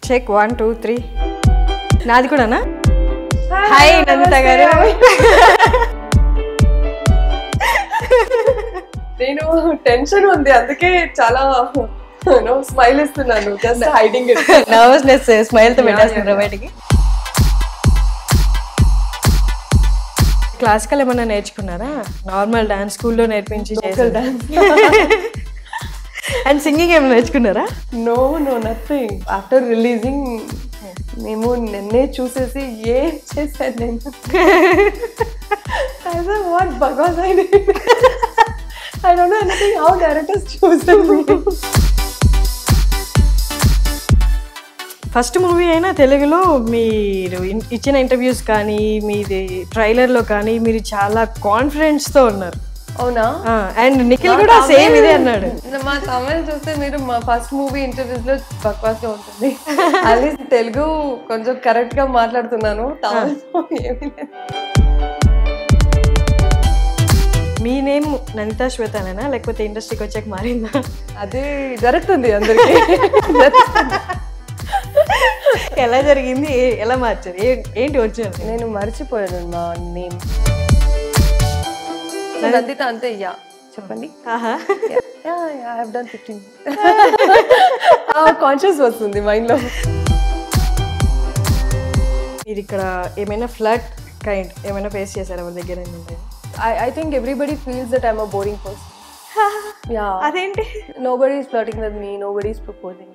Check 1 2 3 నాది కూడానా hi Nanditha గారు నేను టెన్షన్ ఉంది అందుకే చాలా స్మైల్ ఇస్తున్నాను just hiding it nervousness smile తో పెట్టేస్తున్నారు బయటికి క్లాసికల్ ఏమన్నా నేర్చుకున్నారా నార్మల్ డాన్స్ స్కూల్లో నేర్పించి అండ్ సింగింగ్ ఏమైనా నేర్చుకున్నారా నో నథింగ్ ఆఫ్టర్ రిలీజింగ్ మేము నిన్నే చూసేసి ఏం చేశాను నేను what Bhagwan I don't know anything how directors choose me. First movie అయినా తెలుగులో మీరు ఇచ్చిన ఇంటర్వ్యూస్ కానీ మీది ట్రైలర్లో కానీ మీరు చాలా కాన్ఫిడెన్స్తో ఉన్నారు అవునా అండ్ నిఖిల్ కూడా సేమ్ ఇదే అన్నాడు మా తమిళ చూస్తే మీరు మా ఫస్ట్ మూవీ ఇంటర్వ్యూస్ లో బక్వాస్గా ఉంటుంది అట్లీస్ట్ తెలుగు కొంచెం కరెక్ట్ గా మాట్లాడుతున్నాను తమిళలో ఏమీ లేదు మీ నేమ్ నందితా శ్వేతనేనా లేకపోతే ఇండస్ట్రీకి వచ్చాక మారిందా అదే జరుగుతుంది అందరికి ఎలా జరిగింది ఎలా మార్చారు ఏంటి వచ్చారు నేను మర్చిపోయాను మా నేమ్ నందిత అంతే యా చెప్పండి కాన్షియస్ వస్తుంది మైండ్ లో మీరు ఇక్కడ ఏమైనా ఫ్లడ్ కైండ్ ఏమైనా ఫేస్ చేశారా మన దగ్గర I think everybody feels that I'm a boring person. Yeah. Adenti? Nobody is flirting with me. Nobody is proposing.